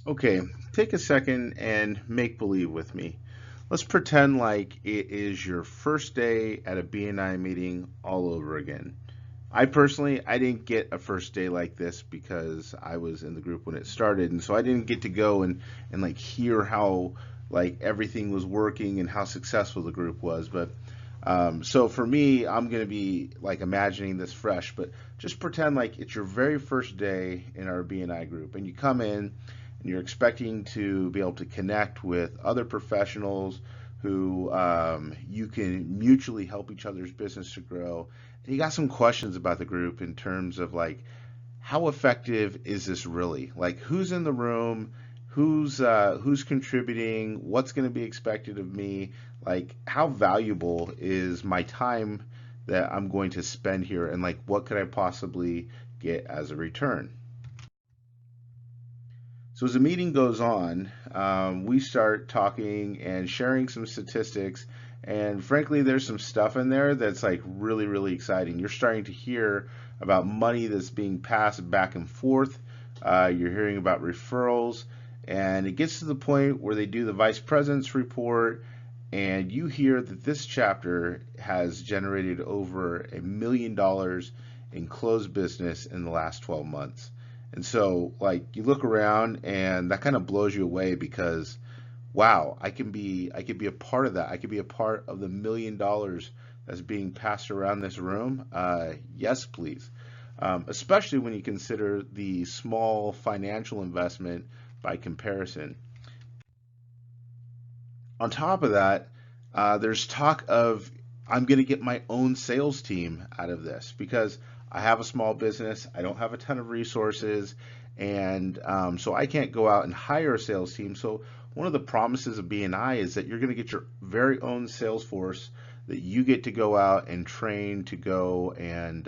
Okay, take a second and make believe with me. Let's pretend like it is your first day at a BNI meeting all over again. I personally, I didn't get a first day like this because I was in the group when it started, and so I didn't get to go and like hear how like everything was working and how successful the group was. But so for me, I'm gonna be like imagining this fresh, but just pretend like it's your very first day in our BNI group, and you come in and you're expecting to be able to connect with other professionals who you can mutually help each other's business to grow. And you got some questions about the group in terms of like, how effective is this really? Like, who's in the room? Who's contributing? What's going to be expected of me? Like, how valuable is my time that I'm going to spend here? And like, what could I possibly get as a return? So as the meeting goes on, we start talking and sharing some statistics. And frankly, there's some stuff in there that's like really, really exciting. You're starting to hear about money that's being passed back and forth. You're hearing about referrals. And it gets to the point where they do the vice president's report, and you hear that this chapter has generated over $1 million in closed business in the last 12 months. And so, like, you look around, and that kind of blows you away because, wow, I could be a part of that. I could be a part of the $1 million that's being passed around this room. Yes, please. Especially when you consider the small financial investment by comparison. On top of that, there's talk of I'm going to get my own sales team out of this because I have a small business. I don't have a ton of resources, and so I can't go out and hire a sales team. So one of the promises of BNI is that you're going to get your very own sales force that you get to go out and train to go and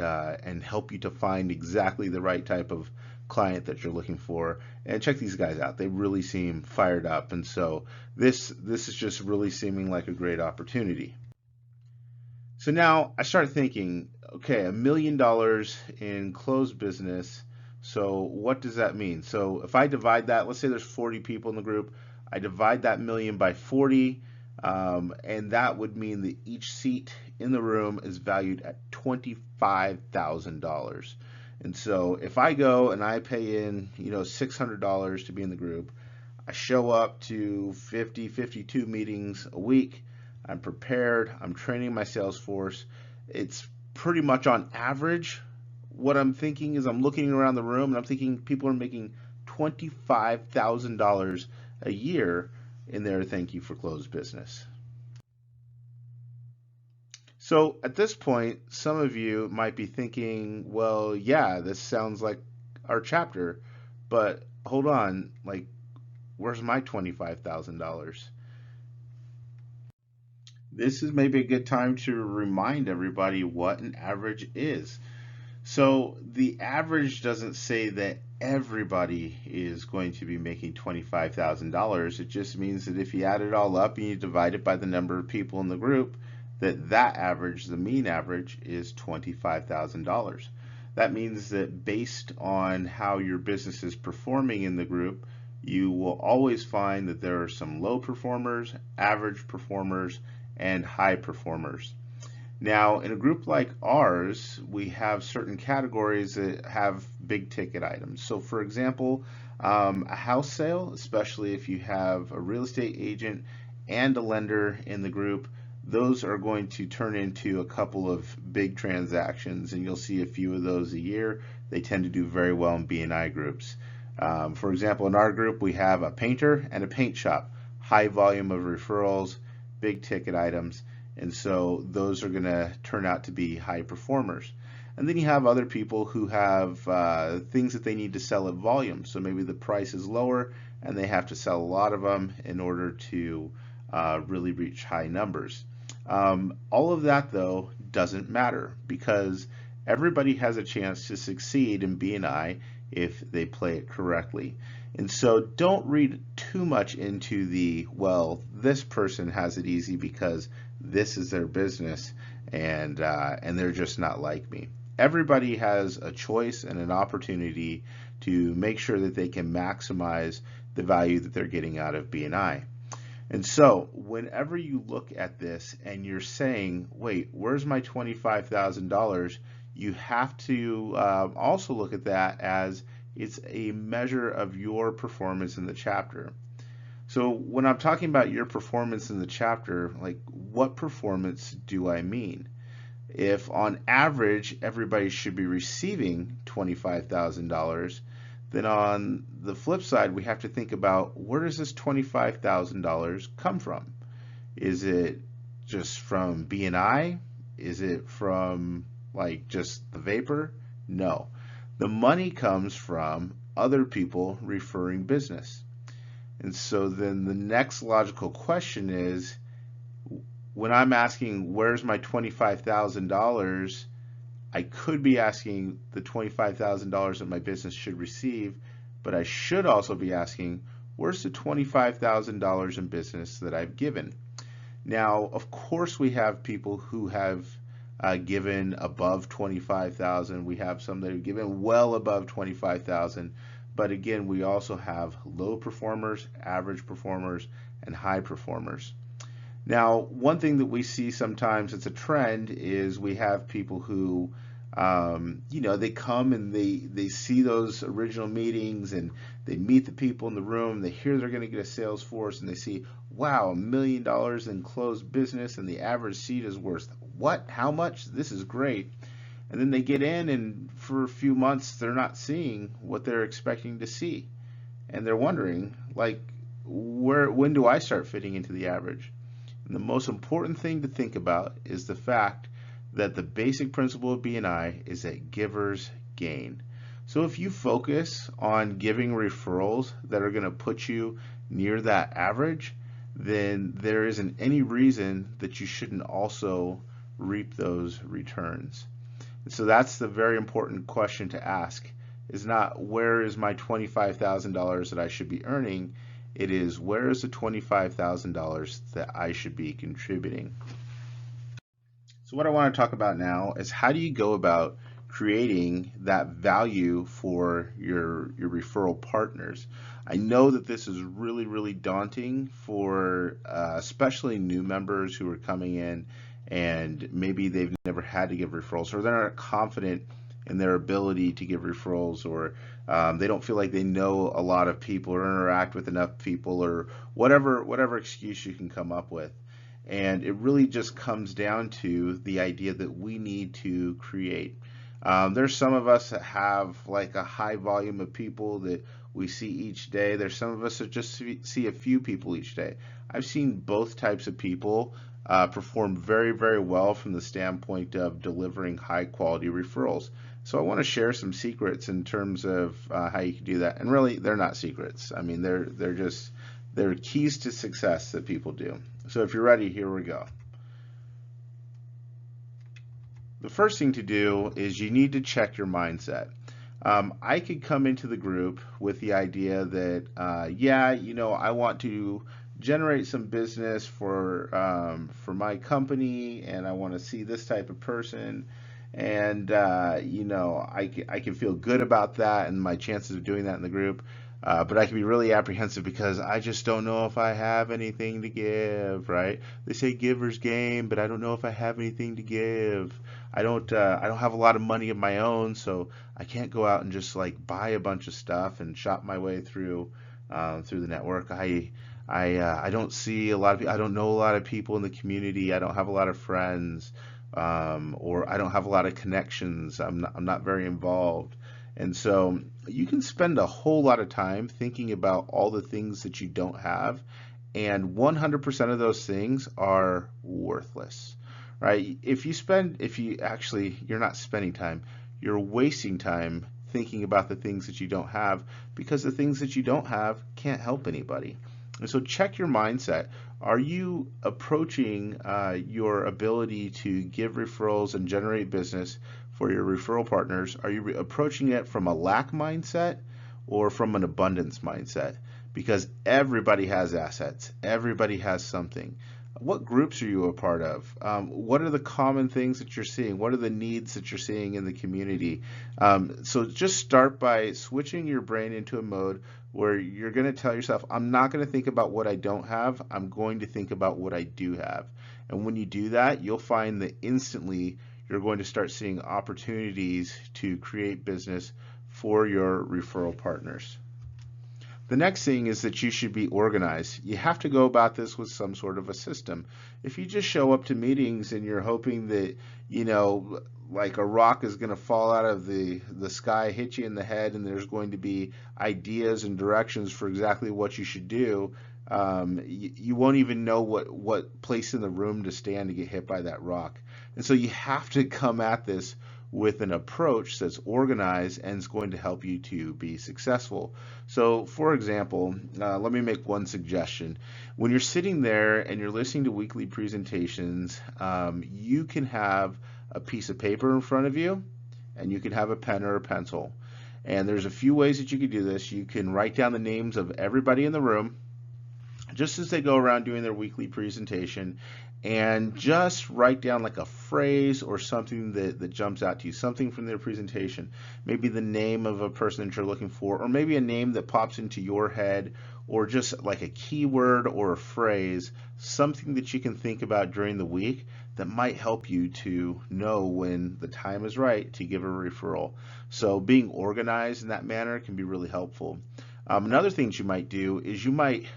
help you to find exactly the right type of client that you're looking for. And check these guys out. They really seem fired up, and so this is just really seeming like a great opportunity. So now I started thinking, okay, $1 million in closed business. So what does that mean? So if I divide that, let's say there's 40 people in the group, I divide that million by 40, and that would mean that each seat in the room is valued at $25,000. And so if I go and I pay in, $600 to be in the group, I show up to 50, 52 meetings a week. I'm prepared. I'm training my sales force. It's pretty much on average. What I'm thinking is I'm looking around the room and I'm thinking people are making $25,000 a year in their thank you for closed business. So at this point, some of you might be thinking, well, yeah, this sounds like our chapter, but hold on, like, where's my $25,000? This is maybe a good time to remind everybody what an average is. So the average doesn't say that everybody is going to be making $25,000. It just means that if you add it all up and you divide it by the number of people in the group, that average, the mean average, is $25,000. That means that based on how your business is performing in the group, you will always find that there are some low performers, average performers, and high performers. Now, in a group like ours, we have certain categories that have big ticket items. So, for example, a house sale, especially if you have a real estate agent and a lender in the group, those are going to turn into a couple of big transactions, and you'll see a few of those a year. They tend to do very well in BNI groups. For example, in our group, we have a painter and a paint shop, high volume of referrals, big ticket items, and so those are going to turn out to be high performers. And then you have other people who have things that they need to sell at volume. So maybe the price is lower and they have to sell a lot of them in order to really reach high numbers. All of that, though, doesn't matter because everybody has a chance to succeed in BNI if they play it correctly. And so don't read too much into well, this person has it easy because this is their business and they're just not like me. Everybody has a choice and an opportunity to make sure that they can maximize the value that they're getting out of BNI. And so whenever you look at this and you're saying, wait, where's my $25,000? You have to also look at that as it's a measure of your performance in the chapter. So when I'm talking about your performance in the chapter, like what performance do I mean? If on average everybody should be receiving $25,000, then on the flip side we have to think about, where does this $25,000 come from? Is it just from BNI? Is it from like just the vapor? No. The money comes from other people referring business. And so then the next logical question is, when I'm asking where's my $25,000, I could be asking the $25,000 that my business should receive, but I should also be asking, where's the $25,000 in business that I've given? Now, of course, we have people who have given above 25,000. We have some that have given well above 25,000. But again, we also have low performers, average performers, and high performers. Now, one thing that we see sometimes, it's a trend, is we have people who, they come and they see those original meetings and they meet the people in the room, they hear they're going to get a sales force, and they see, wow, $1 million in closed business and the average seat is worth what? How much? This is great. And then they get in, and for a few months they're not seeing what they're expecting to see. And they're wondering, like, when do I start fitting into the average? And the most important thing to think about is the fact that the basic principle of BNI is that givers gain. So if you focus on giving referrals that are going to put you near that average, then there isn't any reason that you shouldn't also reap those returns. So that's the very important question to ask, is not where is my $25,000 that I should be earning, it is where is the $25,000 that I should be contributing. So what I want to talk about now is, how do you go about creating that value for your referral partners? I know that this is really, really daunting for especially new members who are coming in and maybe they've never had to give referrals, or they're not confident in their ability to give referrals, or they don't feel like they know a lot of people or interact with enough people, or whatever excuse you can come up with. And it really just comes down to the idea that we need to create. There's some of us that have like a high volume of people that we see each day. There's some of us that just see a few people each day. I've seen both types of people perform very, very well from the standpoint of delivering high quality referrals. So I want to share some secrets in terms of how you can do that. And really, they're not secrets. I mean, they're keys to success that people do. So if you're ready, here we go. The first thing to do is you need to check your mindset. I could come into the group with the idea that, I want to generate some business for my company, and I want to see this type of person, and I can feel good about that and my chances of doing that in the group. But I can be really apprehensive because I just don't know if I have anything to give, right? They say giver's gain, but I don't know if I have anything to give. I don't have a lot of money of my own, so I can't go out and just like buy a bunch of stuff and shop my way through the network. I don't see a lot of people. I don't know a lot of people in the community. I don't have a lot of friends, or I don't have a lot of connections. I'm not very involved. And so you can spend a whole lot of time thinking about all the things that you don't have, and 100% of those things are worthless, right? You're not spending time, you're wasting time thinking about the things that you don't have, because the things that you don't have can't help anybody. And so check your mindset. Are you approaching your ability to give referrals and generate business for your referral partners? Are you approaching it from a lack mindset or from an abundance mindset? Because everybody has assets. Everybody has something. What groups are you a part of? What are the common things that you're seeing? What are the needs that you're seeing in the community? So just start by switching your brain into a mode where you're going to tell yourself, I'm not going to think about what I don't have. I'm going to think about what I do have. And when you do that, you'll find that instantly you're going to start seeing opportunities to create business for your referral partners. The next thing is that you should be organized. You have to go about this with some sort of a system. If you just show up to meetings and you're hoping that, like a rock is going to fall out of the sky, hit you in the head, and there's going to be ideas and directions for exactly what you should do, you won't even know what place in the room to stand to get hit by that rock. And so you have to come at this with an approach that's organized and is going to help you to be successful. So, for example, let me make one suggestion. When you're sitting there and you're listening to weekly presentations, you can have a piece of paper in front of you and you can have a pen or a pencil. And there's a few ways that you can do this. You can write down the names of everybody in the room just as they go around doing their weekly presentation, and just write down like a phrase or something that jumps out to you, something from their presentation, maybe the name of a person that you're looking for, or maybe a name that pops into your head, or just like a keyword or a phrase, something that you can think about during the week that might help you to know when the time is right to give a referral. So being organized in that manner can be really helpful. Another thing you might do is you might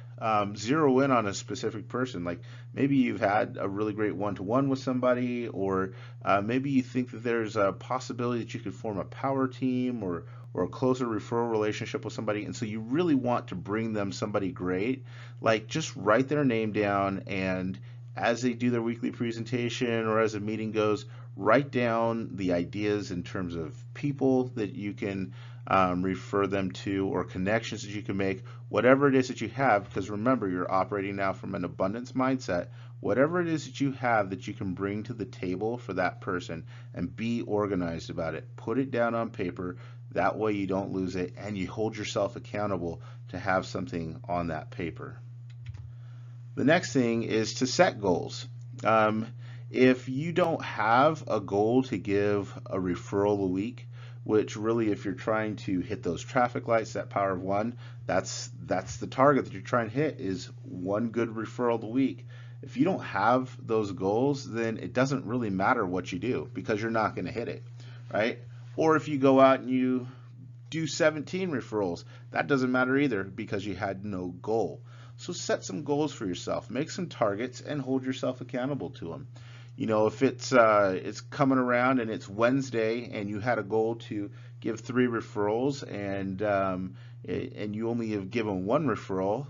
zero in on a specific person. Like maybe you've had a really great one-to-one with somebody, or maybe you think that there's a possibility that you could form a power team or a closer referral relationship with somebody, and so you really want to bring them somebody great. Like just write their name down, and as they do their weekly presentation or as a meeting goes, write down the ideas in terms of people that you can refer them to, or connections that you can make, whatever it is that you have, because remember, you're operating now from an abundance mindset. Whatever it is that you have that you can bring to the table for that person, and be organized about it. Put it down on paper. That way you don't lose it, and you hold yourself accountable to have something on that paper. The next thing is to set goals. If you don't have a goal to give a referral a week, which really, if you're trying to hit those traffic lights, that power of one, that's the target that you're trying to hit, is one good referral a week. If you don't have those goals, then it doesn't really matter what you do, because you're not going to hit it, right? Or if you go out and you do 17 referrals, that doesn't matter either, because you had no goal. So set some goals for yourself, make some targets, and hold yourself accountable to them. If it's coming around and it's Wednesday and you had a goal to give 3 referrals, and you only have given 1 referral,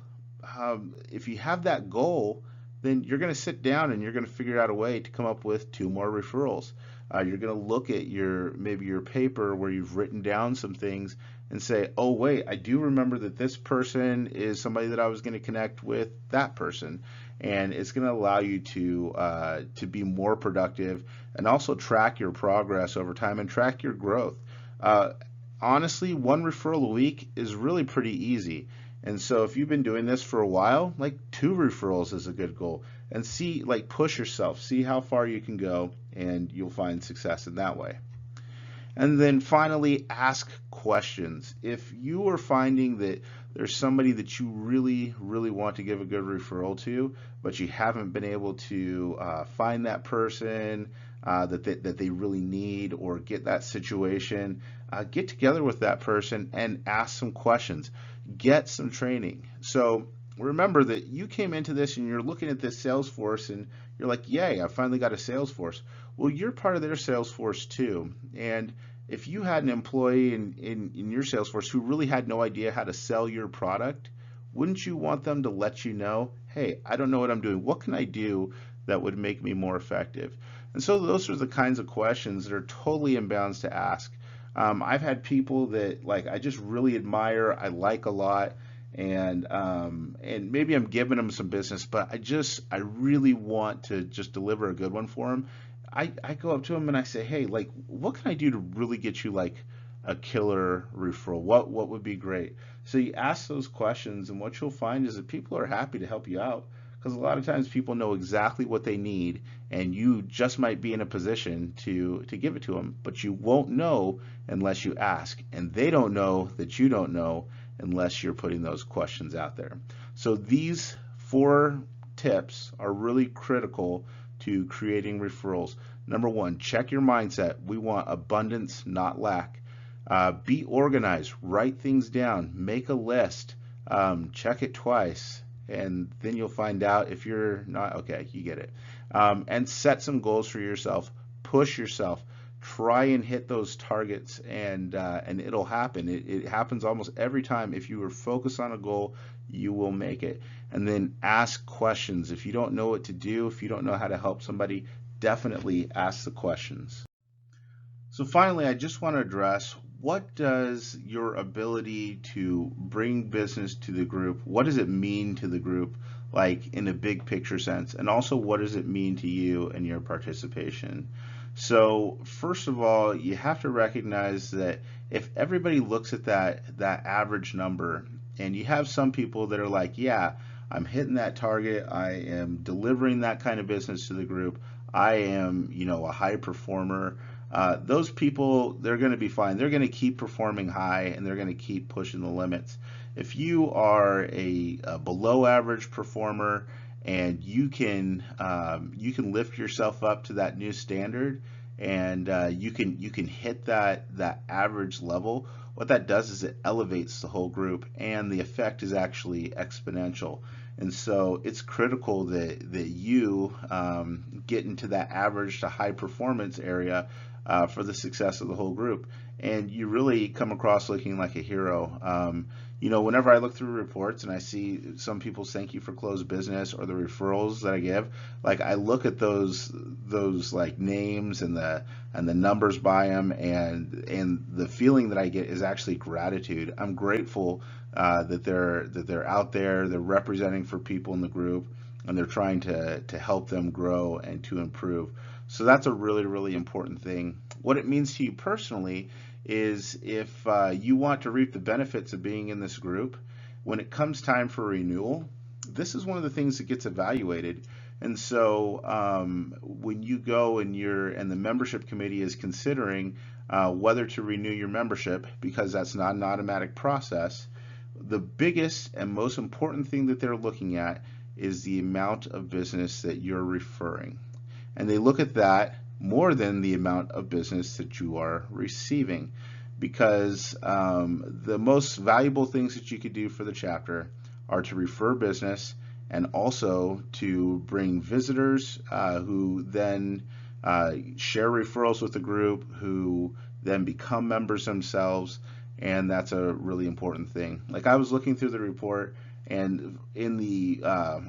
if you have that goal, then you're going to sit down and you're going to figure out a way to come up with 2 more referrals. You're going to look at maybe your paper where you've written down some things and say, oh wait, I do remember that this person is somebody that I was going to connect with that person. And it's going to allow you to be more productive, and also track your progress over time and track your growth. Honestly, 1 referral a week is really pretty easy. And so if you've been doing this for a while, like 2 referrals is a good goal. And push yourself, see how far you can go, and you'll find success in that way. And then finally, ask questions. If you are finding that there's somebody that you really, really want to give a good referral to, but you haven't been able to find that person that they really need, or get that situation, get together with that person and ask some questions. Get some training. So remember that you came into this and you're looking at this sales force and you're like, yay, I finally got a sales force. Well, you're part of their sales force too. And if you had an employee in your sales force who really had no idea how to sell your product, wouldn't you want them to let you know, hey, I don't know what I'm doing. What can I do that would make me more effective? And so those are the kinds of questions that are totally in bounds to ask. I've had people that I just really admire, I like a lot, and maybe I'm giving them some business, but I really want to just deliver a good one for them. I go up to them and I say, hey, what can I do to really get you a killer referral? What would be great? So you ask those questions, and what you'll find is that people are happy to help you out, because a lot of times people know exactly what they need, and you just might be in a position to give it to them, but you won't know unless you ask, and they don't know that you don't know unless you're putting those questions out there. So these 4 tips are really critical to creating referrals. Number one, check your mindset. We want abundance, not lack. Be organized, write things down, make a list, check it twice, and then you'll find out if you're not okay. You get it. And set some goals for yourself. Push yourself. Try and hit those targets, and it'll happen. It happens almost every time. If you are focused on a goal, you will make it. And then ask questions. If you don't know what to do, if you don't know how to help somebody, definitely ask the questions. So finally, I just want to address, what does your ability to bring business to the group, what does it mean to the group, like in a big picture sense? And also, what does it mean to you and your participation? So first of all, you have to recognize that if everybody looks at that average number, and you have some people that are like, yeah, I'm hitting that target, I am delivering that kind of business to the group, I am, a high performer. Those people, they're going to be fine. They're going to keep performing high, and they're going to keep pushing the limits. If you are a below average performer, and you can lift yourself up to that new standard, and you can hit that average level, what that does is it elevates the whole group, and the effect is actually exponential. And so it's critical that you get into that average to high performance area for the success of the whole group. And you really come across looking like a hero. Whenever I look through reports and I see some people's thank you for closed business or the referrals that I give, like I look at those like names and the numbers by them, and the feeling that I get is actually gratitude. I'm grateful that they're out there, they're representing for people in the group, and they're trying to help them grow and to improve. So that's a really, really important thing. What it means to you personally is, if you want to reap the benefits of being in this group, when it comes time for renewal, this is one of the things that gets evaluated. And so when you go and the membership committee is considering whether to renew your membership, because that's not an automatic process, the biggest and most important thing that they're looking at is the amount of business that you're referring. And they look at that more than the amount of business that you are receiving, because the most valuable things that you could do for the chapter are to refer business, and also to bring visitors who then share referrals with the group, who then become members themselves. And that's a really important thing. Like, I was looking through the report, and in the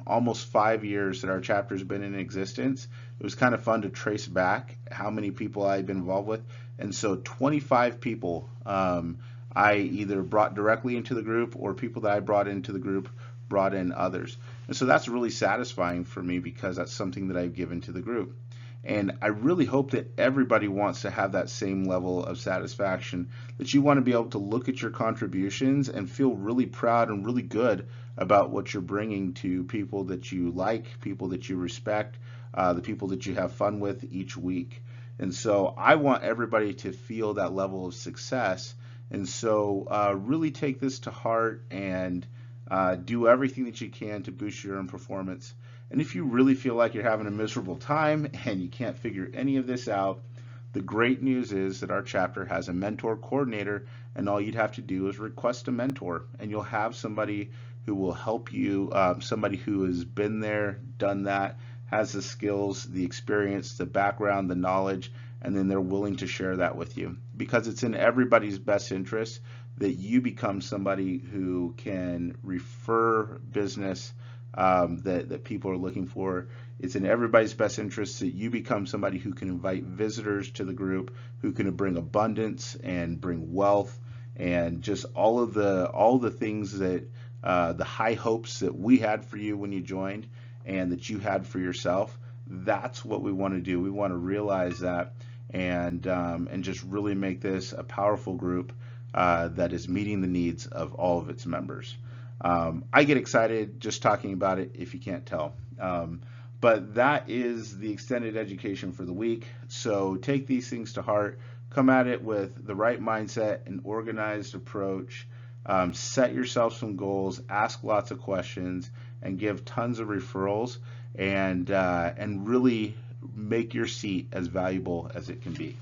almost 5 years that our chapter's been in existence, it was kind of fun to trace back how many people I've been involved with. And so 25 people I either brought directly into the group, or people that I brought into the group brought in others. And so that's really satisfying for me, because that's something that I've given to the group. And I really hope that everybody wants to have that same level of satisfaction, that you want to be able to look at your contributions and feel really proud and really good about what you're bringing to people that you like, people that you respect, the people that you have fun with each week. And so I want everybody to feel that level of success. And so really take this to heart, and do everything that you can to boost your own performance. And if you really feel like you're having a miserable time and you can't figure any of this out, the great news is that our chapter has a mentor coordinator, and all you'd have to do is request a mentor, and you'll have somebody who will help you, somebody who has been there, done that, has the skills, the experience, the background, the knowledge, and then they're willing to share that with you, because it's in everybody's best interest that you become somebody who can refer business that people are looking for. It's in everybody's best interest that you become somebody who can invite visitors to the group, who can bring abundance and bring wealth, and just all the things that the high hopes that we had for you when you joined, and that you had for yourself. That's what we want to do. We want to realize that, and just really make this a powerful group that is meeting the needs of all of its members. I get excited just talking about it if you can't tell. But that is the extended education for the week. So take these things to heart, come at it with the right mindset, an organized approach, set yourself some goals, ask lots of questions, and give tons of referrals, and really make your seat as valuable as it can be.